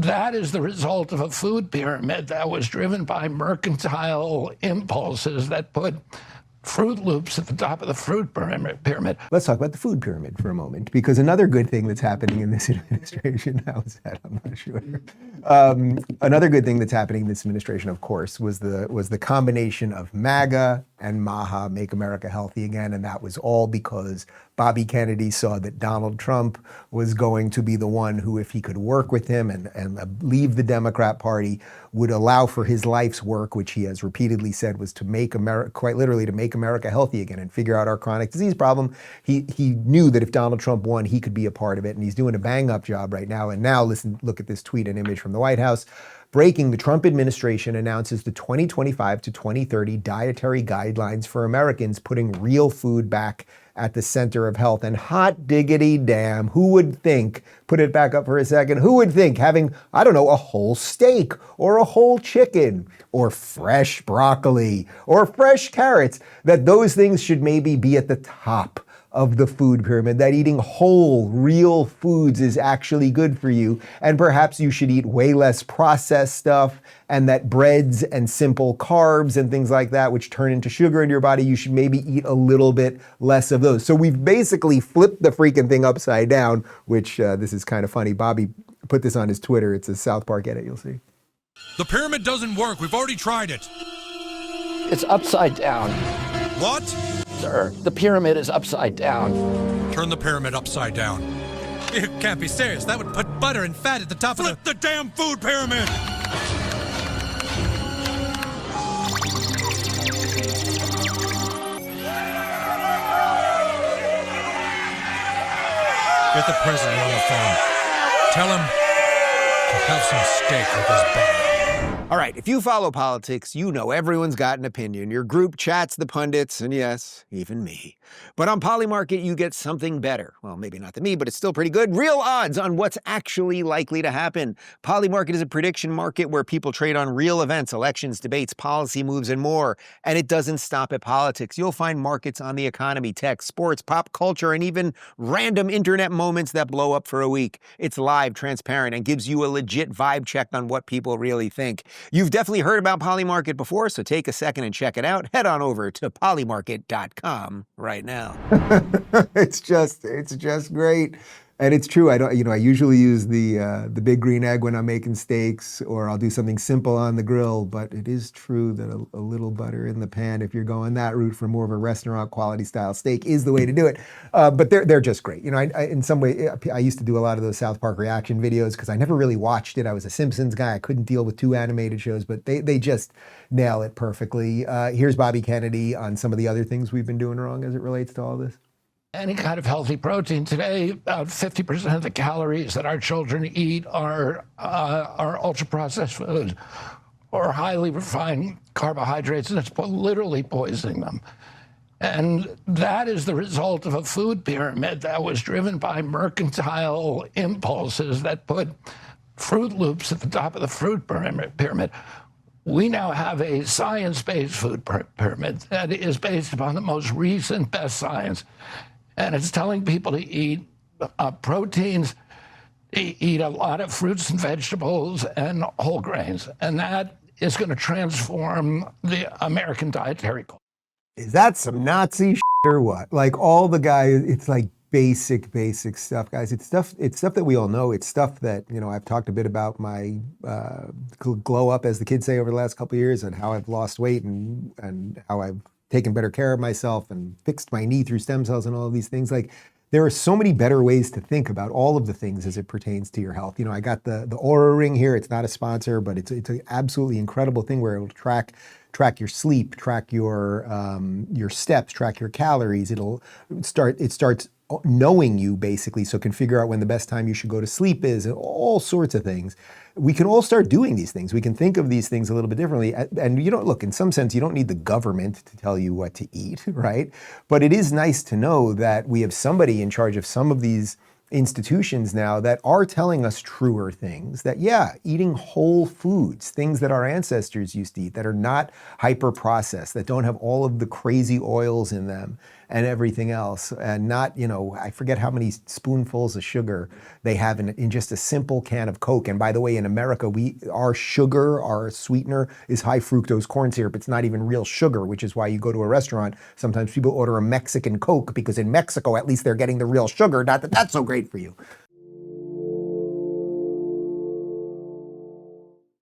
that is the result of a food pyramid that was driven by mercantile impulses that put Fruit Loops at the top of the fruit pyramid. Let's talk about the food pyramid for a moment, because another good thing that's happening in this administration, how is that? I'm not sure. Another good thing that's happening in this administration, of course, was the combination of MAGA and MAHA, Make America Healthy Again, and that was all because Bobby Kennedy saw that Donald Trump was going to be the one who, if he could work with him and leave the Democrat Party, would allow for his life's work, which he has repeatedly said was to make America, quite literally, to make America healthy again and figure out our chronic disease problem. He knew that if Donald Trump won, he could be a part of it, and he's doing a bang-up job right now. And now, look at this tweet and image from the White House. Breaking, the Trump administration announces the 2025 to 2030 dietary guidelines for Americans, putting real food back at the center of health. And hot diggity damn, who would think, put it back up for a second, who would think having, I don't know, a whole steak or a whole chicken or fresh broccoli or fresh carrots, that those things should maybe be at the top of the food pyramid, that eating whole, real foods is actually good for you, and perhaps you should eat way less processed stuff, and that breads and simple carbs and things like that, which turn into sugar in your body, you should maybe eat a little bit less of those. So we've basically flipped the freaking thing upside down, which this is kind of funny. Bobby put this on his Twitter. It's a South Park edit, you'll see. The pyramid doesn't work. We've already tried it. It's upside down. What? Sir, the pyramid is upside down. Turn the pyramid upside down. You can't be serious. That would put butter and fat at the top Flip of the damn food pyramid! Get the president on the phone. Tell him to have some steak with his butter. All right, if you follow politics, you know everyone's got an opinion. Your group chats the pundits, and yes, even me. But on Polymarket, you get something better. Well, maybe not than me, but it's still pretty good. Real odds on what's actually likely to happen. Polymarket is a prediction market where people trade on real events, elections, debates, policy moves, and more. And it doesn't stop at politics. You'll find markets on the economy, tech, sports, pop culture, and even random internet moments that blow up for a week. It's live, transparent, and gives you a legit vibe check on what people really think. You've definitely heard about Polymarket before, so take a second and check it out. Head on over to polymarket.com right now. It's just great. And it's true. I usually use the big green egg when I'm making steaks, or I'll do something simple on the grill. But it is true that a little butter in the pan, if you're going that route for more of a restaurant quality style steak, is the way to do it. But they're just great. I in some way, I used to do a lot of those South Park reaction videos because I never really watched it. I was a Simpsons guy. I couldn't deal with two animated shows, but they just nail it perfectly. Here's Bobby Kennedy on some of the other things we've been doing wrong as it relates to all this. Any kind of healthy protein. Today, about 50% of the calories that our children eat are ultra-processed foods or highly refined carbohydrates, and it's literally poisoning them. And that is the result of a food pyramid that was driven by mercantile impulses that put Fruit Loops at the top of the fruit pyramid. We now have a science-based food pyramid that is based upon the most recent best science. And it's telling people to eat proteins, eat a lot of fruits and vegetables and whole grains. And that is going to transform the American dietary culture. Is that some Nazi shit or what? Like all the guys, it's like basic stuff, guys. It's stuff that we all know. It's stuff that, I've talked a bit about my glow up, as the kids say, over the last couple of years, and how I've lost weight and how I've taken better care of myself and fixed my knee through stem cells and all of these things. Like, there are so many better ways to think about all of the things as it pertains to your health. I got the Oura Ring here. It's not a sponsor, but it's an absolutely incredible thing where it will track your sleep, track your steps, track your calories. It starts knowing you, basically, so it can figure out when the best time you should go to sleep is, and all sorts of things. We can all start doing these things. We can think of these things a little bit differently. And look, in some sense, you don't need the government to tell you what to eat, right? But it is nice to know that we have somebody in charge of some of these institutions now that are telling us truer things, that yeah, eating whole foods, things that our ancestors used to eat that are not hyper processed, that don't have all of the crazy oils in them and everything else, and not, I forget how many spoonfuls of sugar they have in just a simple can of Coke. And by the way, in America, our sugar, our sweetener is high fructose corn syrup. It's not even real sugar, which is why you go to a restaurant, sometimes people order a Mexican Coke because in Mexico, at least they're getting the real sugar. Not that that's so great for you.